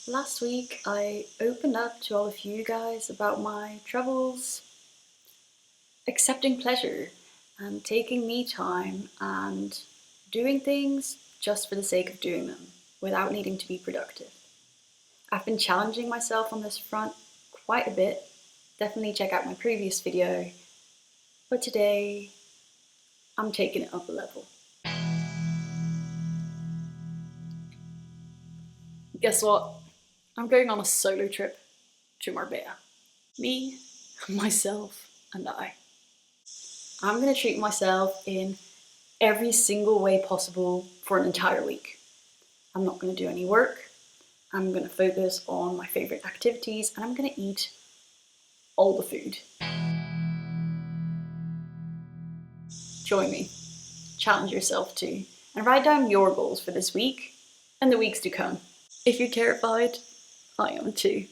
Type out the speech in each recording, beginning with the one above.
Last week I opened up to all of you guys about my troubles accepting pleasure and taking me time and doing things just for the sake of doing them without needing to be productive. I've been challenging myself on this front quite a bit. Definitely check out my previous video, but today I'm taking it up a level. Guess what? I'm going on a solo trip to Marbella. Me, myself, and I. I'm gonna treat myself in every single way possible for an entire week. I'm not gonna do any work. I'm gonna focus on my favorite activities and I'm gonna eat all the food. Join me, challenge yourself too, and write down your goals for this week and the weeks to come. If you're terrified, I am too.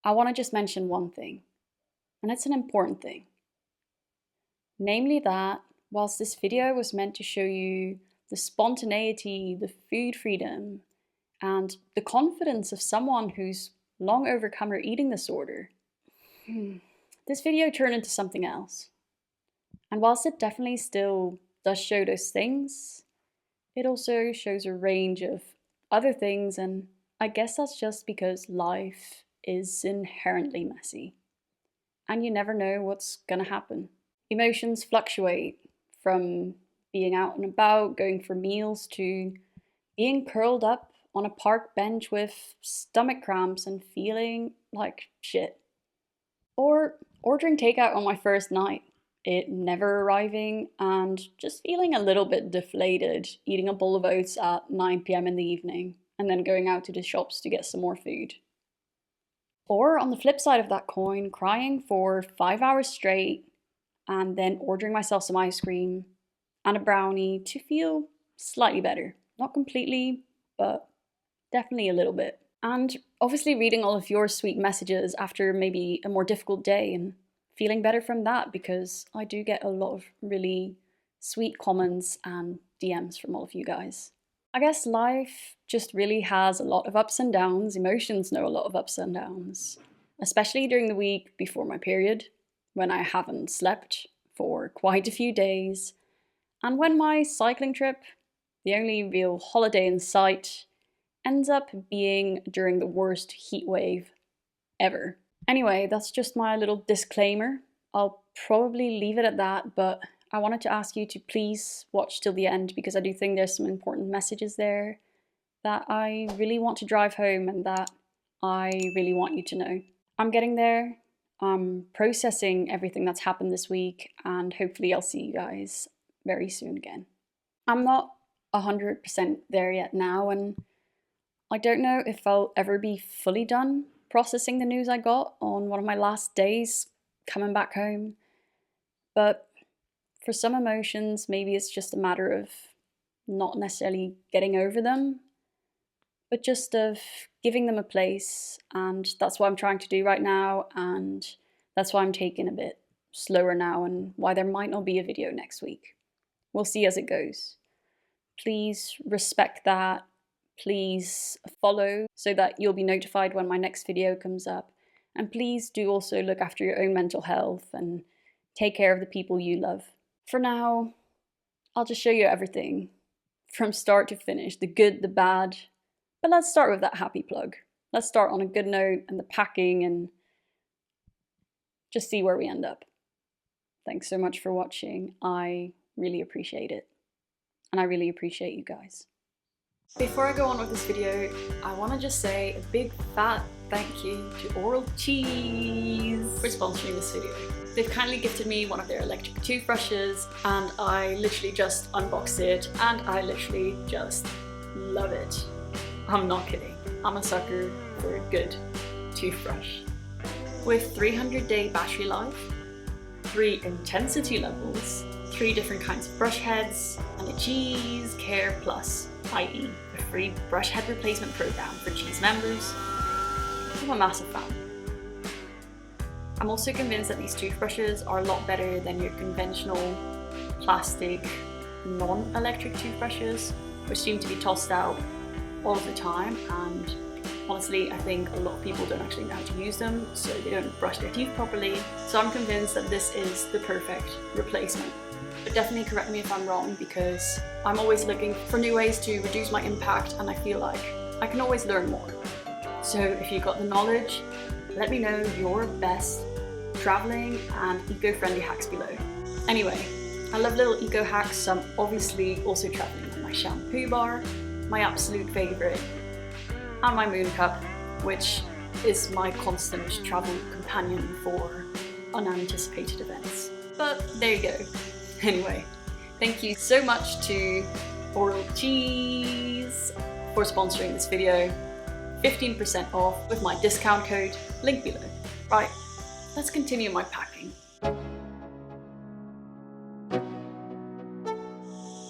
I want to just mention one thing, and it's an important thing. Namely that, whilst this video was meant to show you the spontaneity, the food freedom, and the confidence of someone who's long overcome her eating disorder, this video turned into something else. And whilst it definitely still does show those things, it also shows a range of other things, and I guess that's just because life is inherently messy. And you never know what's gonna happen. Emotions fluctuate from being out and about, going for meals, to being curled up on a park bench with stomach cramps and feeling like shit. Or ordering takeout on my first night, it never arriving, and just feeling a little bit deflated, eating a bowl of oats at 9 PM in the evening, and then going out to the shops to get some more food. Or on the flip side of that coin, crying for 5 hours straight, and then ordering myself some ice cream and a brownie to feel slightly better. Not completely, but definitely a little bit. And obviously reading all of your sweet messages after maybe a more difficult day and feeling better from that, because I do get a lot of really sweet comments and DMs from all of you guys. I guess life just really has a lot of ups and downs. Emotions know a lot of ups and downs, especially during the week before my period, when I haven't slept for quite a few days, and when my cycling trip, the only real holiday in sight, ends up being during the worst heat wave ever. Anyway, that's just my little disclaimer. I'll probably leave it at that, but I wanted to ask you to please watch till the end, because I do think there's some important messages there that I really want to drive home and that I really want you to know. I'm getting there. I'm processing everything that's happened this week, and hopefully I'll see you guys very soon again. I'm not 100% there yet now, and I don't know if I'll ever be fully done processing the news I got on one of my last days coming back home. But for some emotions, maybe it's just a matter of not necessarily getting over them, but just of giving them a place. And that's what I'm trying to do right now, and that's why I'm taking a bit slower now, and why there might not be a video next week. We'll see as it goes. Please respect that. Please follow so that you'll be notified when my next video comes up. And please do also look after your own mental health and take care of the people you love. For now, I'll just show you everything from start to finish, the good, the bad. But let's start with that happy plug. Let's start on a good note and the packing and just see where we end up. Thanks so much for watching. I really appreciate it. And I really appreciate you guys. Before I go on with this video, I want to just say a big fat thank you to Oral Cheese for sponsoring this video. They've kindly gifted me one of their electric toothbrushes, and I literally just unboxed it and I literally just love it. I'm not kidding. I'm a sucker for a good toothbrush. With 300-day battery life, 3 intensity levels, 3 different kinds of brush heads, and a Cheese Care Plus, i.e. a free brush head replacement program for Cheese members. I'm a massive fan. I'm also convinced that these toothbrushes are a lot better than your conventional plastic non-electric toothbrushes, which seem to be tossed out all of the time, and honestly I think a lot of people don't actually know how to use them, so they don't brush their teeth properly. So I'm convinced that this is the perfect replacement. But definitely correct me if I'm wrong, because I'm always looking for new ways to reduce my impact, and I feel like I can always learn more. So if you've got the knowledge, let me know your best traveling and eco-friendly hacks below. Anyway, I love little eco hacks, so I'm obviously also traveling with my shampoo bar, my absolute favorite, and my moon cup, which is my constant travel companion for unanticipated events. But there you go. Anyway, thank you so much to Oral Cheese for sponsoring this video. 15% off with my discount code, link below. Right, let's continue my packing.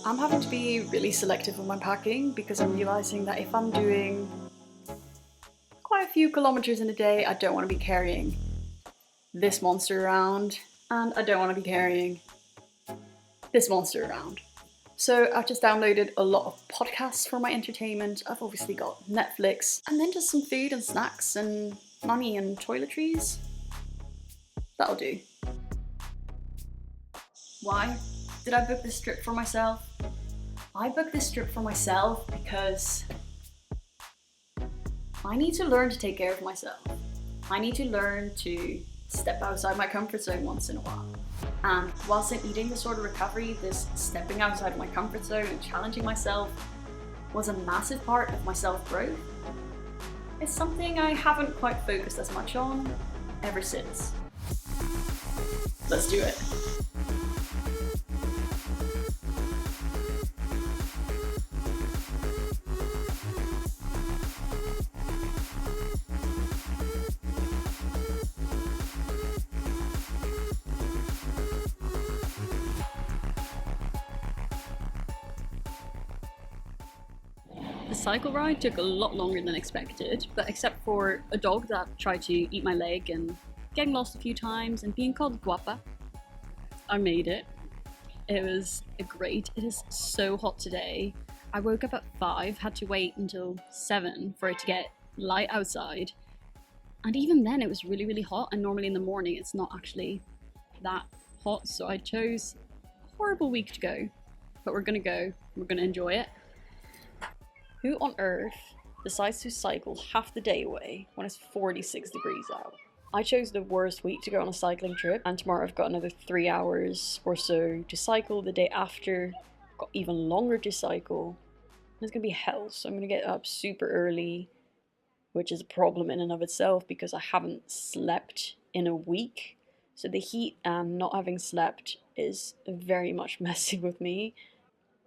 I'm having to be really selective with my packing because I'm realizing that if I'm doing quite a few kilometers in a day, I don't want to be carrying this monster around, and I don't want to be carrying this monster around. So I've just downloaded a lot of podcasts for my entertainment. I've obviously got Netflix, and then just some food and snacks and money and toiletries. That'll do. Why did I book this trip for myself? I booked this trip for myself because I need to learn to take care of myself. I need to learn to step outside my comfort zone once in a while. And whilst in eating disorder recovery, this stepping outside my comfort zone and challenging myself was a massive part of my self-growth. It's something I haven't quite focused as much on ever since. Let's do it. The cycle ride took a lot longer than expected, but except for a dog that tried to eat my leg and getting lost a few times and being called guapa, I made it. It was great. It is so hot today. I woke up at 5, had to wait until 7 for it to get light outside. And even then it was really, really hot, and normally in the morning it's not actually that hot, so I chose a horrible week to go. But we're gonna enjoy it. Who on earth decides to cycle half the day away when it's 46 degrees out? I chose the worst week to go on a cycling trip, and tomorrow I've got another 3 hours or so to cycle. The day after, I've got even longer to cycle. It's gonna be hell, so I'm gonna get up super early, which is a problem in and of itself because I haven't slept in a week. So the heat and not having slept is very much messing with me.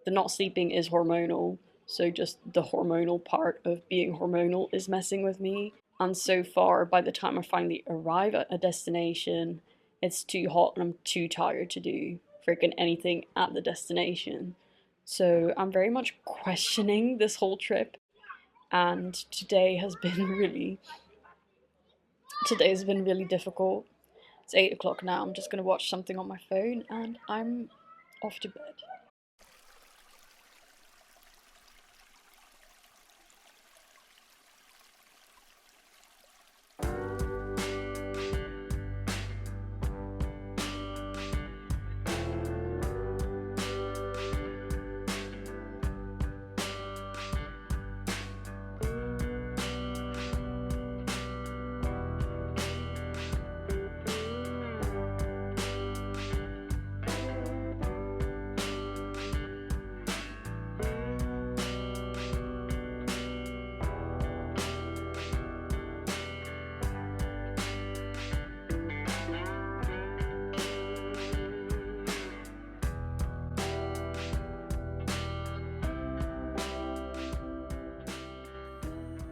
The not sleeping is hormonal. So just the hormonal part of being hormonal is messing with me. And so far, by the time I finally arrive at a destination, it's too hot and I'm too tired to do freaking anything at the destination. So I'm very much questioning this whole trip. And today has been really difficult. It's 8 o'clock now. I'm just going to watch something on my phone and I'm off to bed.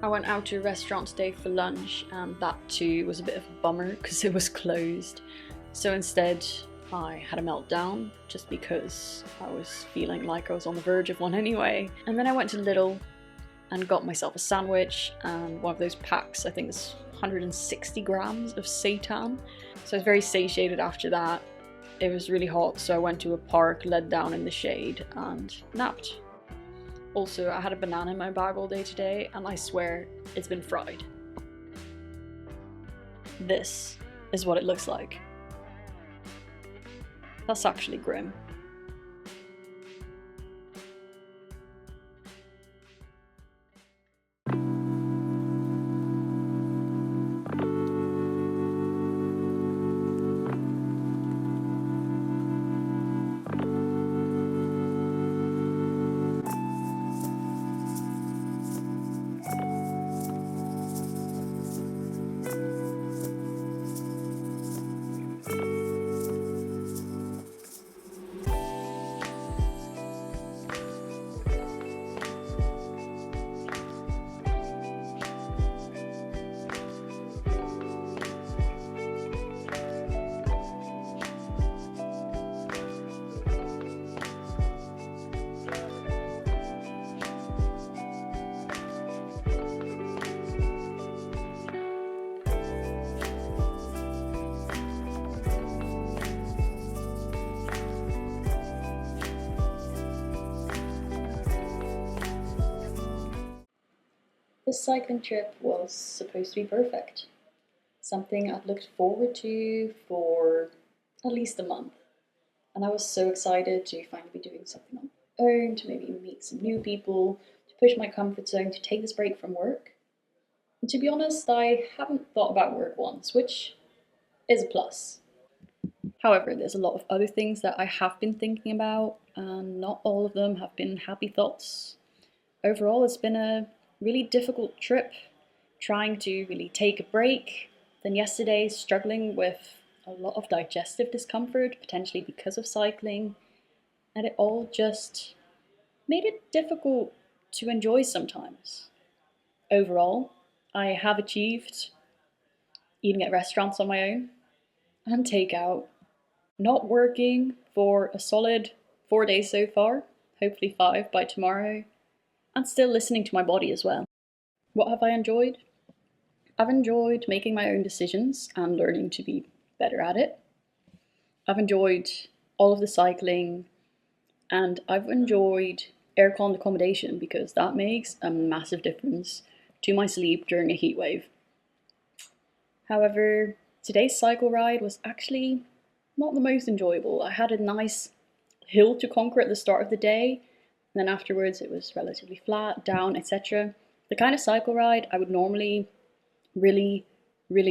I went out to a restaurant today for lunch, and that too was a bit of a bummer because it was closed. So instead I had a meltdown just because I was feeling like I was on the verge of one anyway. And then I went to Lidl and got myself a sandwich and one of those packs, I think it's 160 grams of seitan. So I was very satiated after that. It was really hot, so I went to a park, led down in the shade and napped. Also, I had a banana in my bag all day today, and I swear it's been fried. This is what it looks like. That's actually grim. This cycling trip was supposed to be perfect. Something I'd looked forward to for at least a month. And I was so excited to finally be doing something on my own, to maybe meet some new people, to push my comfort zone, to take this break from work. And to be honest, I haven't thought about work once, which is a plus. However, there's a lot of other things that I have been thinking about, and not all of them have been happy thoughts. Overall, it's been a really difficult trip, trying to really take a break. Then yesterday, struggling with a lot of digestive discomfort, potentially because of cycling, and it all just made it difficult to enjoy sometimes. Overall, I have achieved eating at restaurants on my own and takeout, not working for a solid 4 days so far, hopefully 5 by tomorrow, and still listening to my body as well. What have I enjoyed? I've enjoyed making my own decisions and learning to be better at it. I've enjoyed all of the cycling, and I've enjoyed aircon accommodation because that makes a massive difference to my sleep during a heat wave. However, today's cycle ride was actually not the most enjoyable. I had a nice hill to conquer at the start of the day, and then afterwards it was relatively flat, down, etc. The kind of cycle ride I would normally really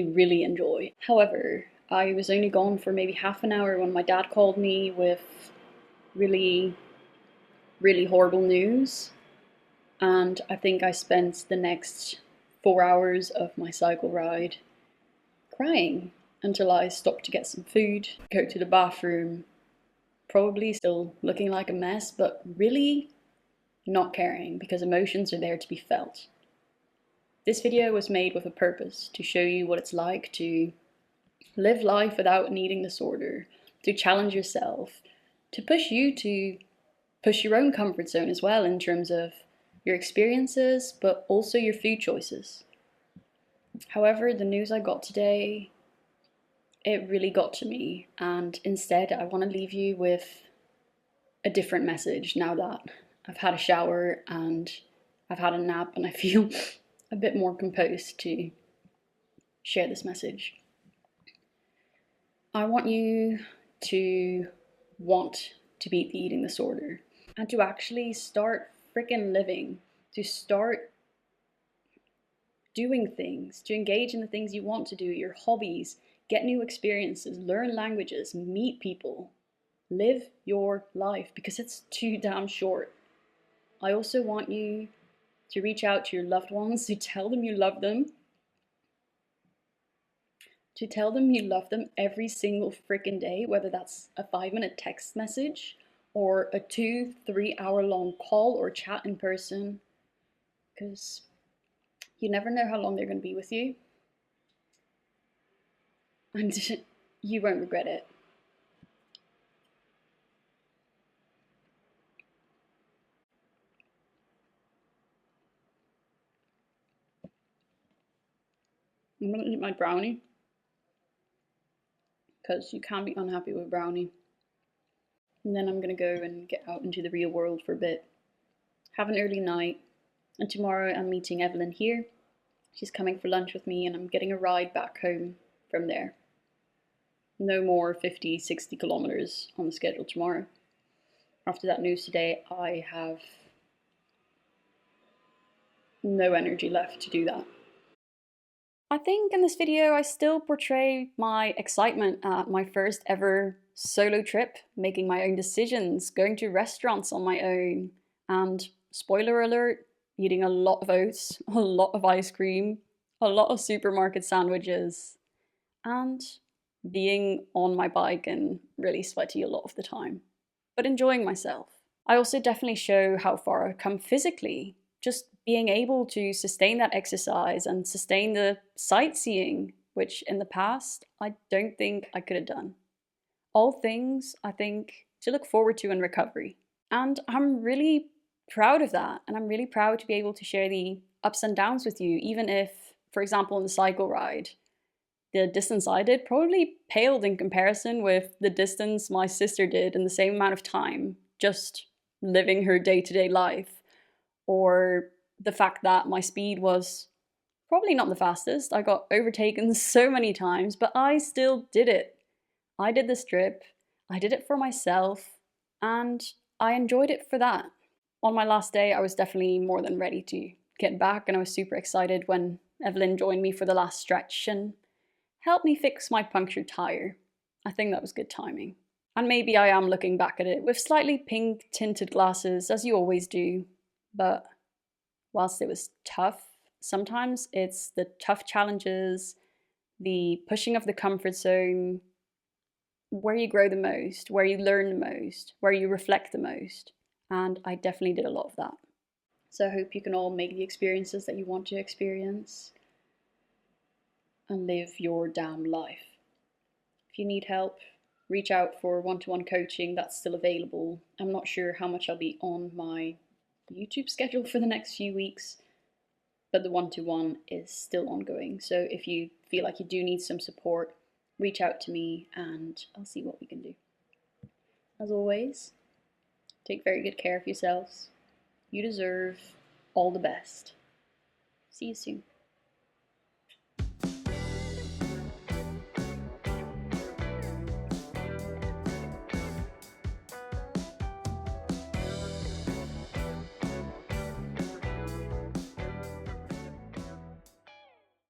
enjoy. However, I was only gone for maybe half an hour when my dad called me with really horrible news, and I think I spent the next 4 hours of my cycle ride crying until I stopped to get some food, go to the bathroom, probably still looking like a mess, but really not caring because emotions are there to be felt. This video was made with a purpose, to show you what it's like to live life without an eating disorder, to challenge yourself, to push you to push your own comfort zone as well in terms of your experiences, but also your food choices. However, the news I got today, it really got to me, and instead I want to leave you with a different message now that I've had a shower and I've had a nap and I feel a bit more composed to share this message. I want you to want to beat the eating disorder and to actually start freaking living, to start doing things, to engage in the things you want to do, your hobbies, get new experiences, learn languages, meet people, live your life because it's too damn short. I also want you to reach out to your loved ones, to tell them you love them, every single freaking day, whether that's a 5-minute text message or a 2-3 hour long call or chat in person, because you never know how long they're going to be with you, and you won't regret it. I'm going to eat my brownie, because you can't be unhappy with brownie. And then I'm going to go and get out into the real world for a bit. have an early night, and tomorrow I'm meeting Evelyn here. She's coming for lunch with me and I'm getting a ride back home from there. No more 50, 60 kilometers on the schedule tomorrow. After that news today, I have no energy left to do that. I think in this video I still portray my excitement at my first ever solo trip, making my own decisions, going to restaurants on my own, and spoiler alert, eating a lot of oats, a lot of ice cream, a lot of supermarket sandwiches, and being on my bike and really sweaty a lot of the time, but enjoying myself. I also definitely show how far I've come physically, just being able to sustain that exercise and sustain the sightseeing, which in the past I don't think I could have done. All things, I think, to look forward to in recovery. And I'm really proud of that, and I'm really proud to be able to share the ups and downs with you, even if, for example, in the cycle ride, the distance I did probably paled in comparison with the distance my sister did in the same amount of time, just living her day-to-day life. Or the fact that my speed was probably not the fastest. I got overtaken so many times, but I still did it. I did this trip, I did it for myself, and I enjoyed it for that. On my last day, I was definitely more than ready to get back, and I was super excited when Evelyn joined me for the last stretch and helped me fix my punctured tire. I think that was good timing. And maybe I am looking back at it with slightly pink tinted glasses, as you always do, but whilst it was tough, sometimes it's the tough challenges, the pushing of the comfort zone, where you grow the most, where you learn the most, where you reflect the most. And I definitely did a lot of that. So I hope you can all make the experiences that you want to experience and live your damn life. If you need help, reach out for one-to-one coaching. That's still available. I'm not sure how much I'll be on my YouTube schedule for the next few weeks, but the one-to-one is still ongoing. So if you feel like you do need some support, reach out to me and I'll see what we can do. As always, take very good care of yourselves. You deserve all the best. See you soon.